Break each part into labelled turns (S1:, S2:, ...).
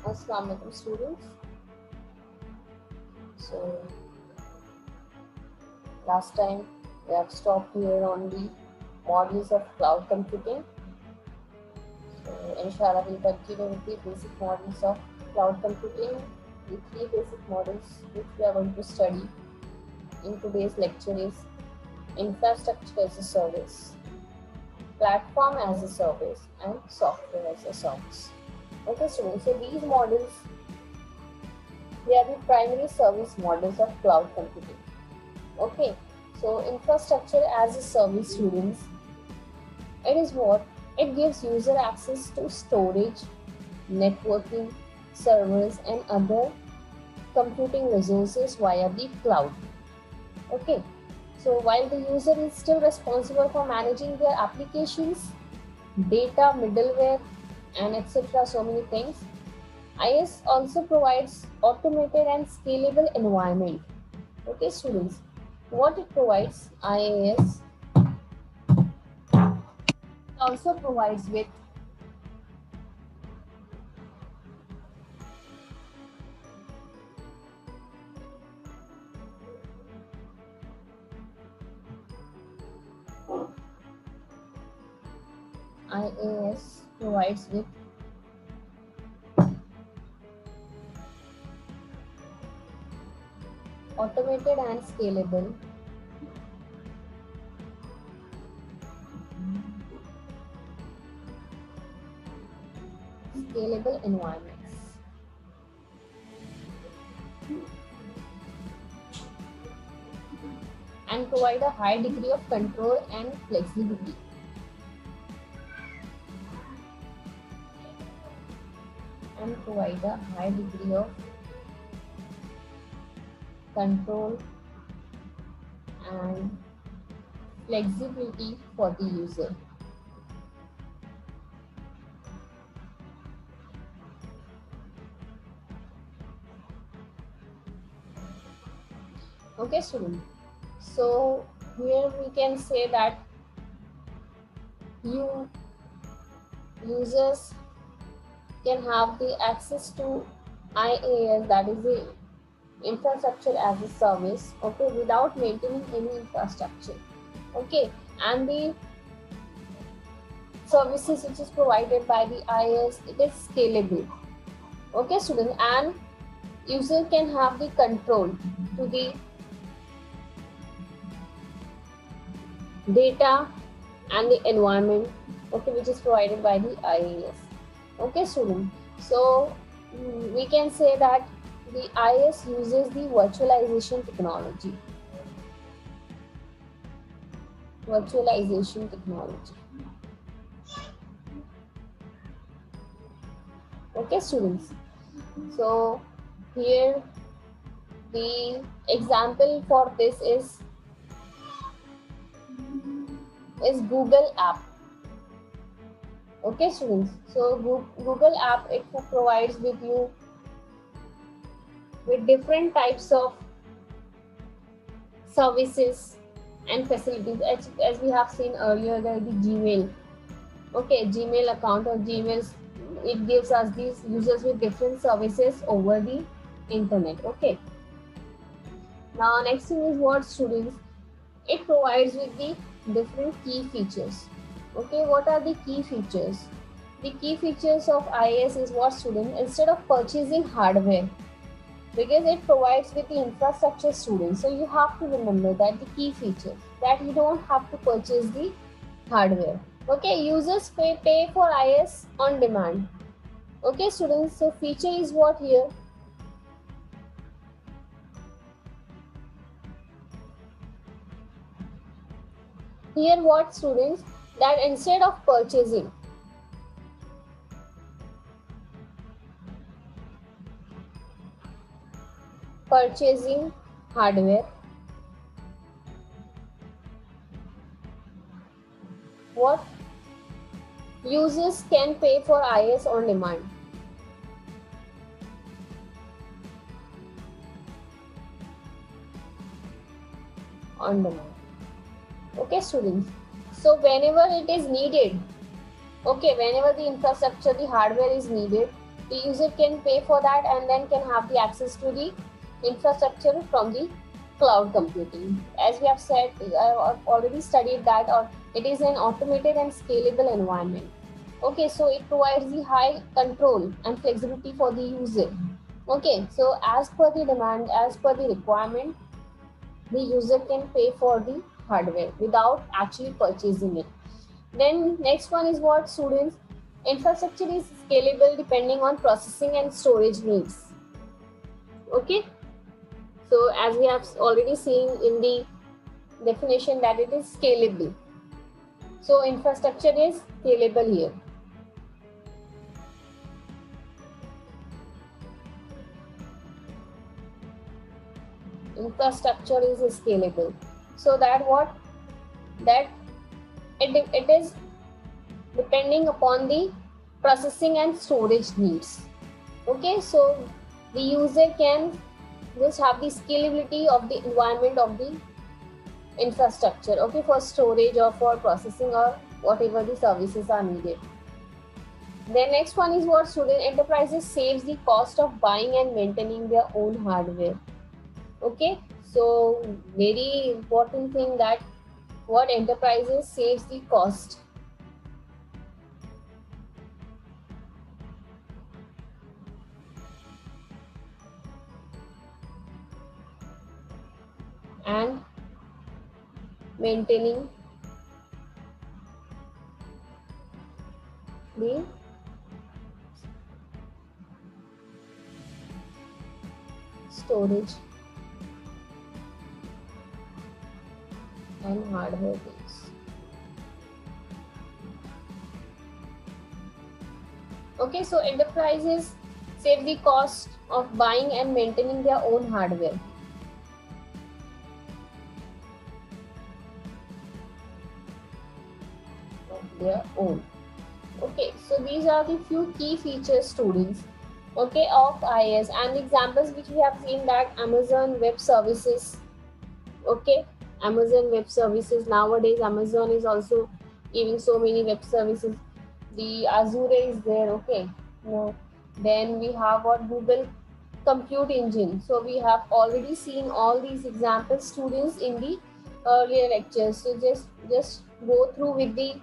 S1: Assalamu alaikum students. So last time we have stopped here on the models of cloud computing. So inshallah we'll continue with the basic models of cloud computing. The three basic models which we are going to study in today's lecture is infrastructure as a service, platform as a service, and software as a service. Okay students, so these models, they are the primary service models of cloud computing. Okay, so infrastructure as a service, students, it is what? It gives user access to storage, networking, servers, and other computing resources via the cloud. Okay, so while the user is still responsible for managing their applications, data, middleware, and etc., so many things, IaaS also provides automated and scalable environment. Okay, students, what it provides, IaaS also provides with automated and scalable environments. And provide a high degree of control and flexibility. And provide a high degree of control and flexibility for the user. Okay, student. So here we can say that users can have the access to IaaS, that is the infrastructure as a service, okay, without maintaining any infrastructure. Okay, and the services which is provided by the IaaS, it is scalable. Okay, student, and user can have the control to the data and the environment, okay, which is provided by the IaaS. Okay, student. So we can say that the IaaS uses the virtualization technology. Okay, students. So here the example for this is Google app. Okay, students. So Google app, it provides with you with different types of services and facilities. As we have seen earlier, there is the Gmail. Okay, Gmail account or Gmail, it gives us these users with different services over the internet. Okay. Now next thing is what, students? It provides with the different key features. Okay, what are the key features? The key features of IaaS is what, student? Instead of purchasing hardware, because it provides with the infrastructure, students, so you have to remember that the key feature, that you don't have to purchase the hardware. Okay, users pay for IaaS on demand. Okay, students, so feature is what here? Here what, students? That instead of purchasing hardware, what? Users can pay for IaaS on demand. Okay, students. So whenever it is needed, okay, whenever the infrastructure, the hardware is needed, The user can pay for that and then can have the access to the infrastructure from the cloud computing. As we have said, I've already studied that, or it is an automated and scalable environment. Okay, so it provides the high control and flexibility for the user. Okay, so as per the demand, as per the requirement, the user can pay for the hardware without actually purchasing it. Then next one is what, students? Infrastructure is scalable depending on processing and storage needs. Okay, so as we have already seen in the definition that it is scalable. So infrastructure is scalable here. Infrastructure is scalable. So that what? That it is depending upon the processing and storage needs. Okay, so the user can just have the scalability of the environment of the infrastructure, okay, for storage or for processing or whatever the services are needed. Then next one is what, student? Enterprises saves the cost of buying and maintaining their own hardware. Okay, so very important thing that what, enterprises saves the cost. And maintaining the storage and hardware base. Okay, so enterprises save the cost of buying and maintaining their own hardware. Their own. Okay, so these are the few key features, students, okay, of IaaS, and the examples which we have seen, that Amazon Web Services. Okay, Amazon Web Services, nowadays Amazon is also giving so many web services. The Azure is there. Okay, then we have what, Google Compute Engine. So we have already seen all these examples, students, in the earlier lectures. So just go through with the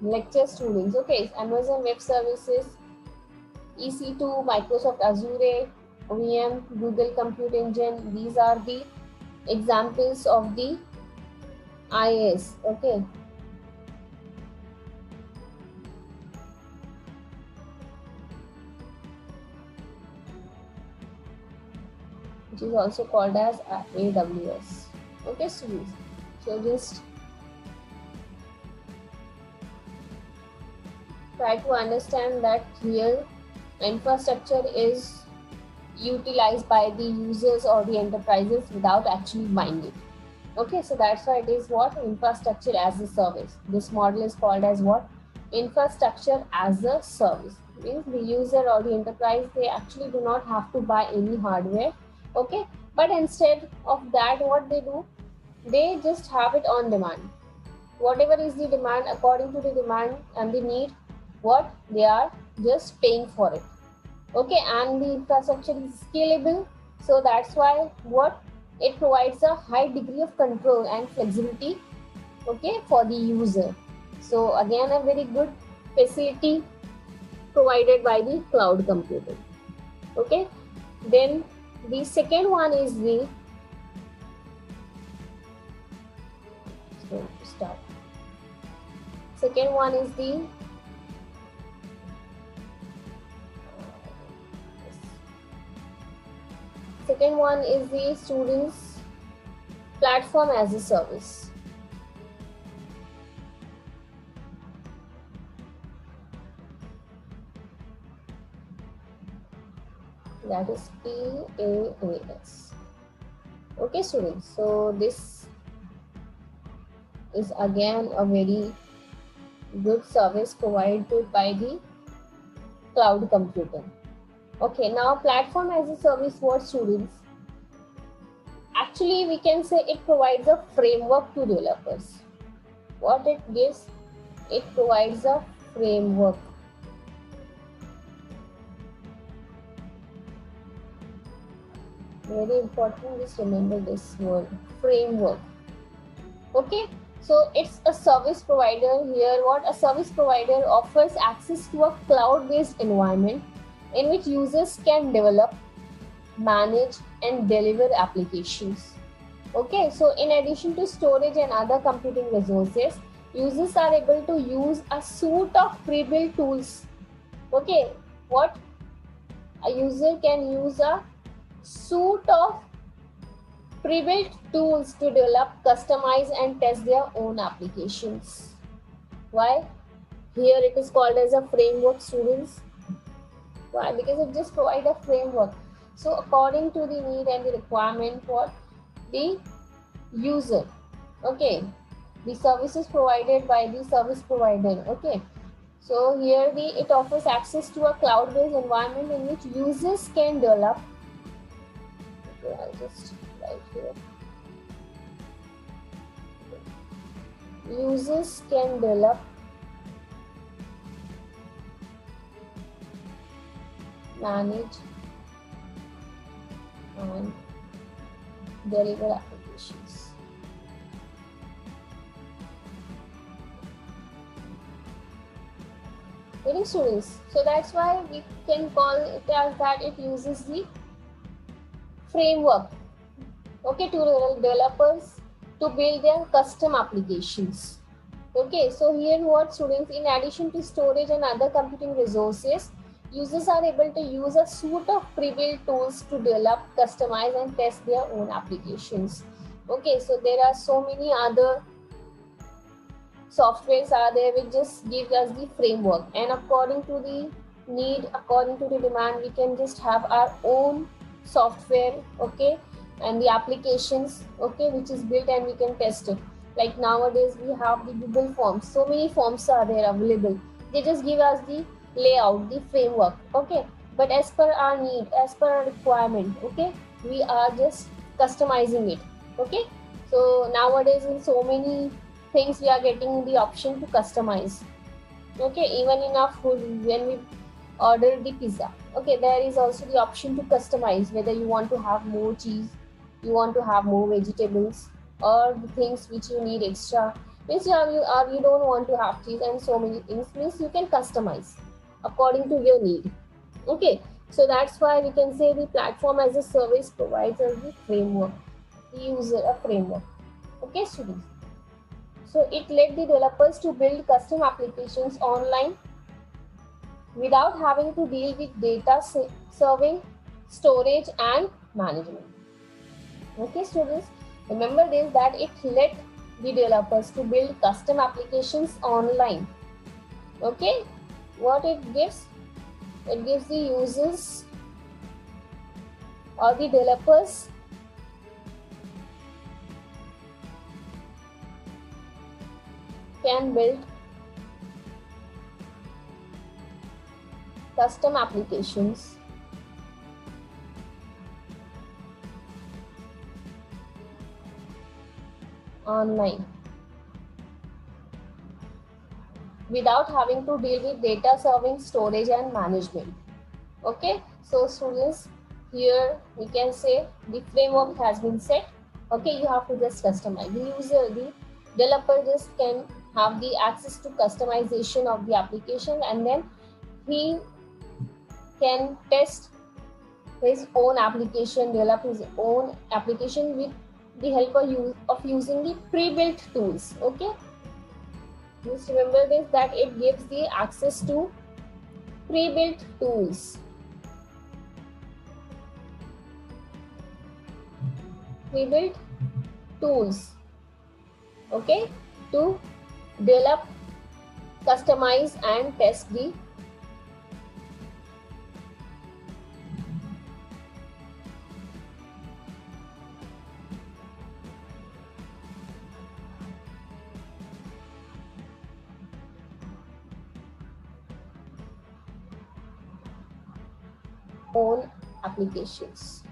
S1: lecture, students. Okay, Amazon Web Services, EC2, Microsoft Azure, OEM, Google Compute Engine. These are the examples of the IaaS. Okay, which is also called as AWS. Okay, students, so just try to understand that here infrastructure is utilized by the users or the enterprises without actually buying it. Okay, so that's why it is what, infrastructure as a service. This model is called as what, infrastructure as a service. Means the user or the enterprise, they actually do not have to buy any hardware. Okay, but instead of that, what they do, they just have it on demand. Whatever is the demand, according to the demand and the need, what they are just paying for it. Okay, and the infrastructure is scalable, so that's why what, it provides a high degree of control and flexibility, okay, for the user. So again, a very good facility provided by the cloud computing. Okay, then the second one is the, so start. Second one is the students platform as a service. That is PaaS. Okay, students, so this is again a very good service provided by the cloud computing. Okay, now platform as a service, what, students? Actually, we can say it provides a framework to developers. What it gives? It provides a framework. Very important, just remember this word, framework. Okay, so it's a service provider here. What a service provider offers access to a cloud-based environment in which users can develop, manage, and deliver applications. Okay, so in addition to storage and other computing resources, users are able to use a suite of pre-built tools. Okay, what a user can use a suite of pre-built tools to develop, customize, and test their own applications. Why? Here it is called as a framework, students. Why? Because it just provides a framework. So according to the need and the requirement for the user. Okay, the services provided by the service provider. Okay, so here it offers access to a cloud-based environment in which users can develop. Okay, I'll just write here. Users can develop, manage, and deliver applications. Getting students. So that's why we can call it as that it uses the framework. Okay, to developers to build their custom applications. Okay, so here what students, in addition to storage and other computing resources, users are able to use a suite of pre-built tools to develop, customize, and test their own applications. Okay, so there are so many other softwares are there which just give us the framework, and according to the need, according to the demand, we can just have our own software. Okay, and the applications, okay, which is built and we can test it. Like nowadays we have the Google Forms, so many forms are there available. They just give us the layout, the framework. Okay, but as per our need, as per our requirement, okay, we are just customizing it. Okay, so nowadays in so many things we are getting the option to customize. Okay, even in our food, when we order the pizza, okay, there is also the option to customize whether you want to have more cheese, you want to have more vegetables, or the things which you need extra, means you don't want to have cheese, and so many things, means you can customize according to your need. Okay, so that's why we can say the platform as a service provides us the framework, the user a framework. Okay, students. So it let the developers to build custom applications online without having to deal with data serving, storage, and management. Okay, students, remember this, that it let the developers to build custom applications online. Okay, what it gives? It gives the users or the developers can build custom applications online without having to deal with data serving, storage, and management. Okay, so students, here we can say the framework has been set. Okay, you have to just customize. The user, the developer just can have the access to customization of the application, and then he can test his own application, develop his own application with the help of using the pre-built tools. Okay, just remember this, that it gives the access to pre-built tools. Pre-built tools, okay, to develop, customize, and test the own applications.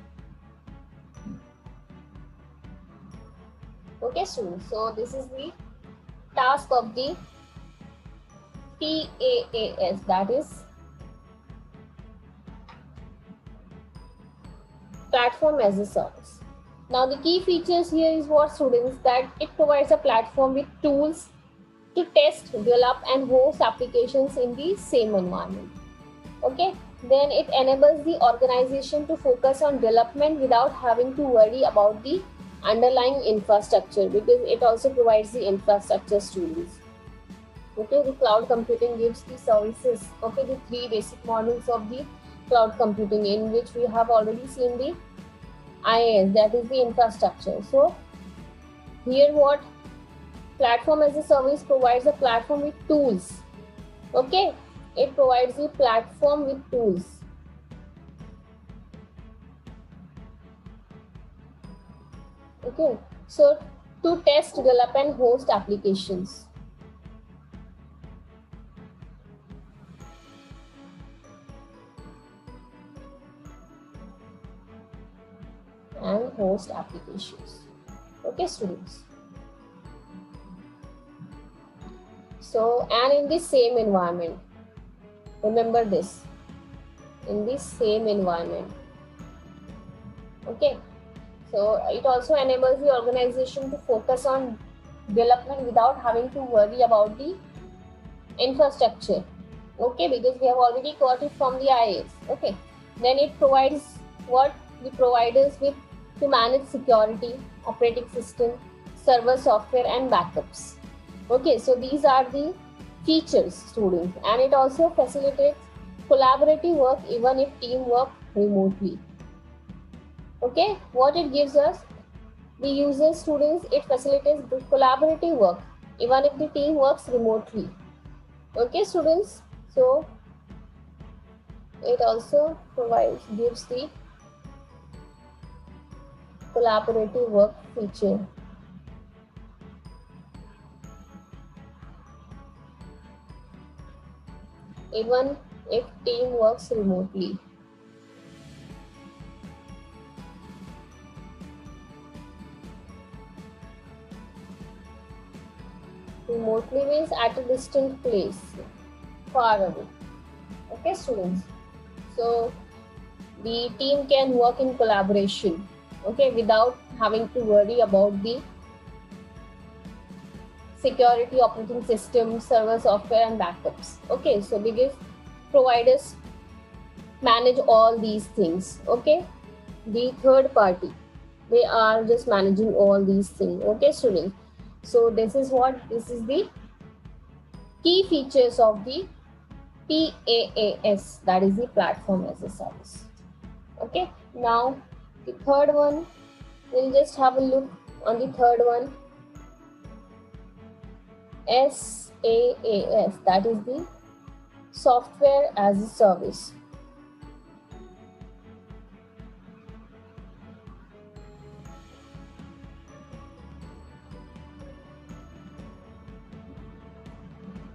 S1: Okay, students, so this is the task of the TAAS, that is platform as a service. Now the key features here is what, students, that it provides a platform with tools to test, develop and host applications in the same environment. Okay, then it enables the organization to focus on development without having to worry about the underlying infrastructure, because it also provides the infrastructure, students. Okay, the cloud computing gives the services. Okay, the three basic models of the cloud computing, in which we have already seen the IaaS, that is the infrastructure. So here what, platform as a service provides a platform with tools. Okay, it provides the platform with tools. Okay, so to test, develop and host applications. And host applications. Okay, students. So, and in the same environment. Remember this. In the same environment. Okay. So, it also enables the organization to focus on development without having to worry about the infrastructure. Okay, because we have already got it from the IaaS. Okay. Then it provides what, the providers with to manage security, operating system, server software and backups. Okay, so these are the features, students, and it also facilitates collaborative work even if team work remotely. Okay, what it gives us, the users, students, it facilitates the collaborative work even if the team works remotely. Okay, students, so it also gives the collaborative work feature. Even if team works remotely. Remotely means at a distant place, far away. Okay, students. So the team can work in collaboration, okay, without having to worry about the security, operating system, server software and backups. Okay, so because providers manage all these things. Okay, the third party, they are just managing all these things. Okay, students. So this is the key features of the PaaS, that is the platform as a service. Okay, now the third one, we'll just have a look on the third one, SaaS, that is the software as a service.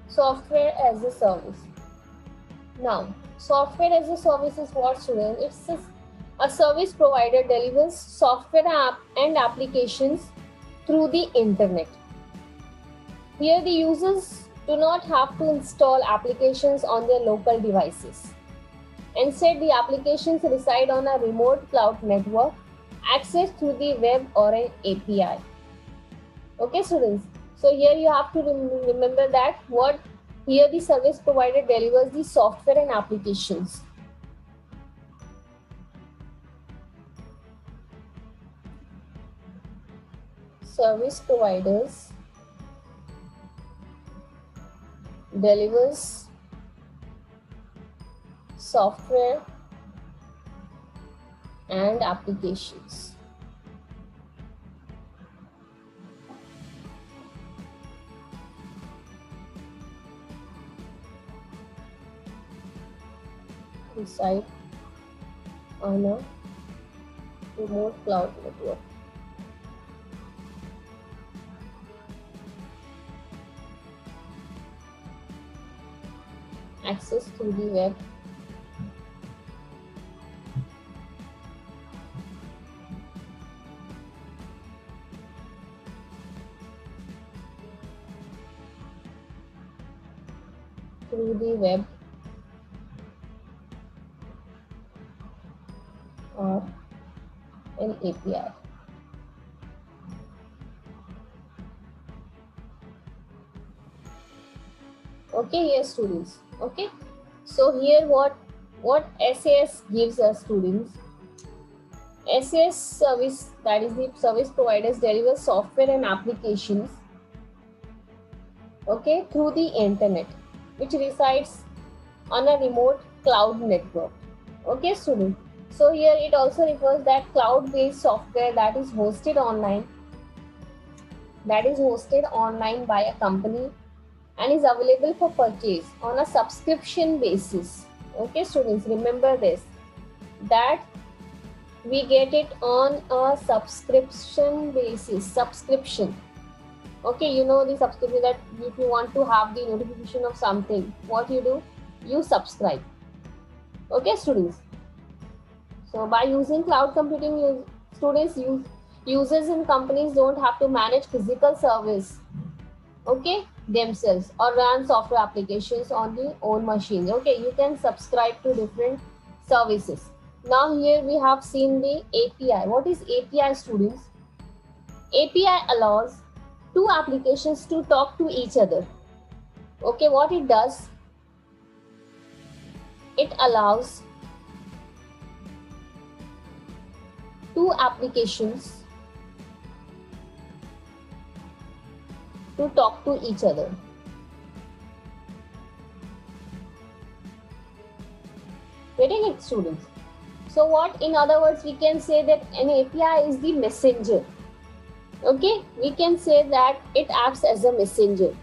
S1: Software as a service. Now, software as a service is what, students? It's a service provider delivers software and applications through the internet. Here the users do not have to install applications on their local devices. Instead, the applications reside on a remote cloud network accessed through the web or an API. Okay, students. So here you have to remember that what here the service provider delivers the software and applications. Service providers delivers software and applications. Reside on a remote cloud network. Access through the web or an API. Okay, yes students. Okay, so here what SAS gives us students. SAS service, that is the service providers, deliver software and applications, okay, through the internet, which resides on a remote cloud network. Okay students, so here it also refers that cloud based software that is hosted online by a company and is available for purchase on a subscription basis. Okay students, remember this, that we get it on a subscription basis. Subscription, okay, you know the subscription, that if you want to have the notification of something, what you do, you subscribe. Okay students, so by using cloud computing, users and companies don't have to manage physical service, okay, themselves, or run software applications on their own machines. Okay, you can subscribe to different services. Now here we have seen the API. What is API students? API allows two applications to talk to each other. Okay, what it does, it allows two applications to talk to each other. Getting it students? So what, in other words, we can say that an API is the messenger. Okay, we can say that it acts as a messenger.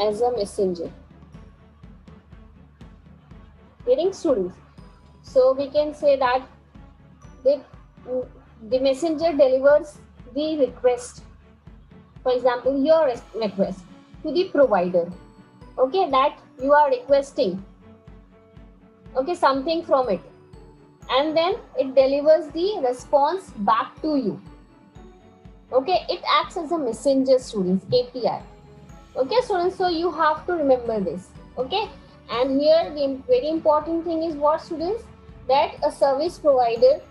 S1: As a messenger. Getting students? So we can say that the messenger delivers the request. For example, your request to the provider, okay, that you are requesting, okay, something from it, and then it delivers the response back to you. Okay, it acts as a messenger students, API. Okay students, so you have to remember this. Okay, and here the very important thing is what students, that a service provider,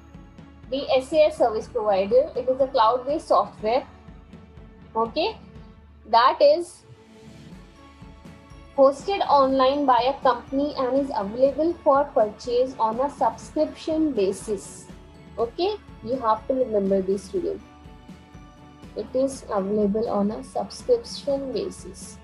S1: the SAS service provider, it is a cloud based software, okay, that is hosted online by a company and is available for purchase on a subscription basis. Okay, you have to remember this student, it is available on a subscription basis.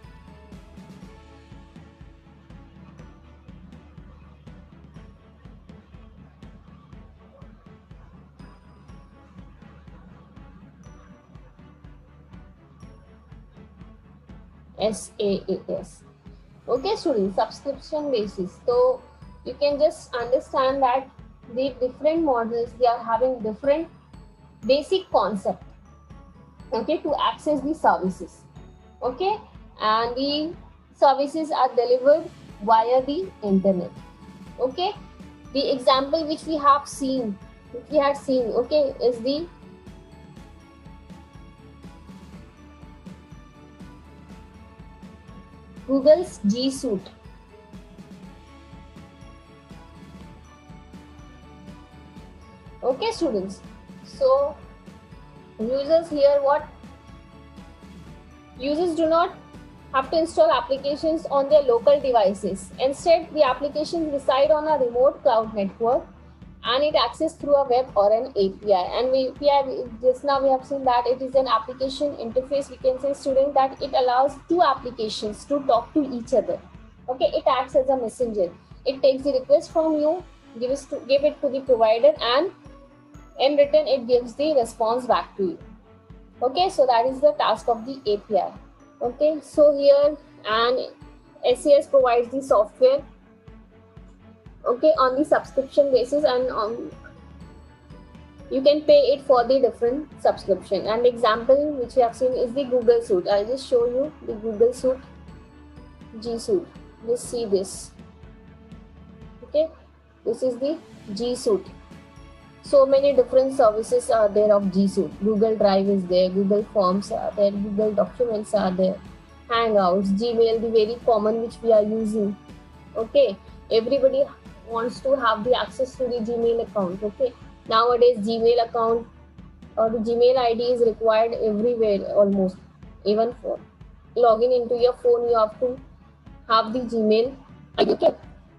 S1: SaaS. Okay students, subscription basis. So you can just understand that the different models, they are having different basic concept, okay, to access the services. Okay, and the services are delivered via the internet. Okay, the example which we had seen, okay, is the Google's G Suite. Okay students, so users here, what users do not have to install applications on their local devices. Instead, the applications reside on a remote cloud network and it accessed through a web or an API. And just now we have seen that it is an application interface. We can say students that it allows two applications to talk to each other. Okay, it acts as a messenger. It takes the request from you, give it to the provider, and in return it gives the response back to you. Okay, so that is the task of the API. Okay, so here and SAS provides the software, okay, on the subscription basis, and you can pay it for the different subscription. And example which we have seen is the Google Suite. I'll just show you the Google Suite, G Suite. Just see this. Okay, this is the G Suite. So many different services are there of G Suite. Google Drive is there, Google Forms are there, Google Documents are there. Hangouts, Gmail, the very common which we are using. Okay, everybody wants to have the access to the Gmail account. Okay, nowadays Gmail account or the Gmail ID is required everywhere almost. Even for logging into your phone, you have to have the Gmail ID. Okay.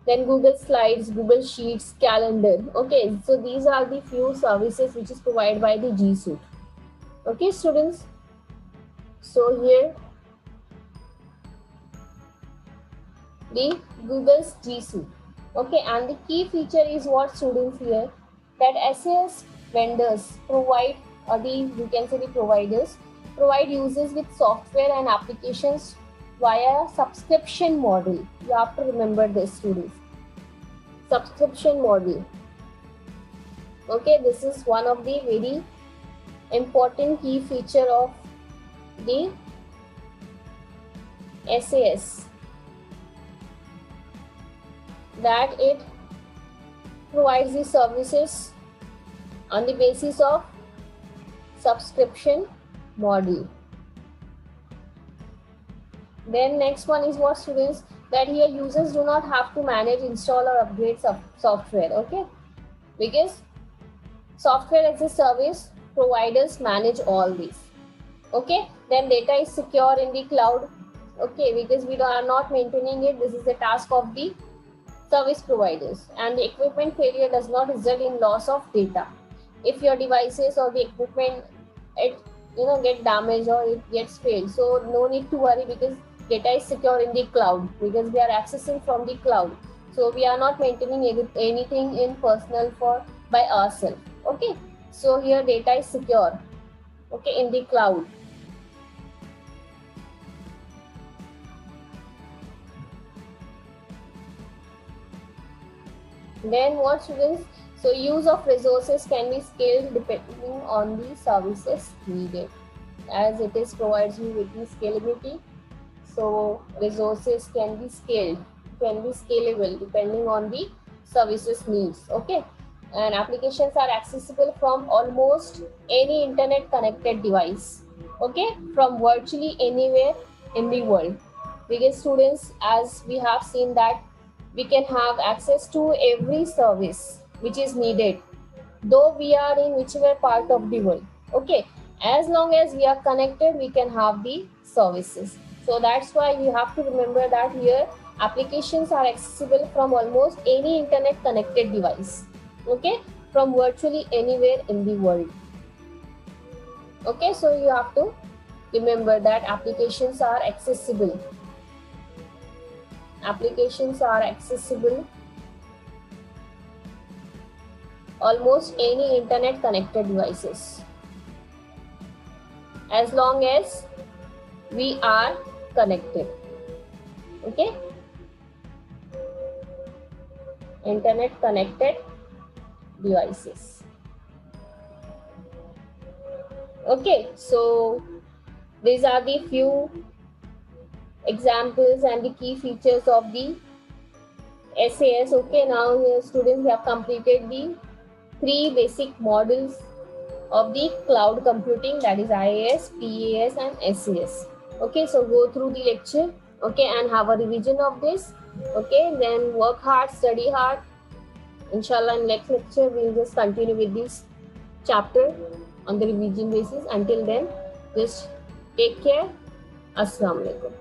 S1: Then Google Slides, Google Sheets, Calendar. Okay, so these are the few services which is provided by the G Suite. Okay, students. So here the Google's G Suite. Okay, and the key feature is what, students, here that SAS vendors provide, or you can say the providers provide users with software and applications via subscription model. You have to remember this, students. Subscription model. Okay, this is one of the very important key feature of the SAS, that it provides the services on the basis of subscription model. Then next one is what, students, that here users do not have to manage, install or upgrade software. Okay, because software as a service providers manage all these. Okay, then data is secure in the cloud. Okay, because we are not maintaining it, this is the task of the service providers, and the equipment failure does not result in loss of data. If your devices or the equipment get damaged or it gets failed, so no need to worry, because data is secure in the cloud, because we are accessing from the cloud. So we are not maintaining anything in personal by ourselves. Okay, so here data is secure, okay, in the cloud. Then what, students? So use of resources can be scaled depending on the services needed, as it is provides you with the scalability. So resources can be scaled, can be scalable depending on the services needs. Okay, and applications are accessible from almost any internet connected device. Okay, from virtually anywhere in the world. Because students, as we have seen that we can have access to every service which is needed, though we are in whichever part of the world. Okay, as long as we are connected, we can have the services. So that's why you have to remember that here applications are accessible from almost any internet connected device. Okay, from virtually anywhere in the world. Okay, so you have to remember that applications are accessible. Applications are accessible almost any internet connected devices, as long as we are connected. Okay, internet connected devices. Okay, so these are the few examples and the key features of the SAS. Okay, now here students, we have completed the 3 basic models of the cloud computing, that is IaaS, PaaS and SAS. Okay, so go through the lecture, okay, and have a revision of this. Okay, then work hard, study hard. Inshallah, in next lecture we'll just continue with this chapter on the revision basis. Until then, just take care. Assalamu alaikum.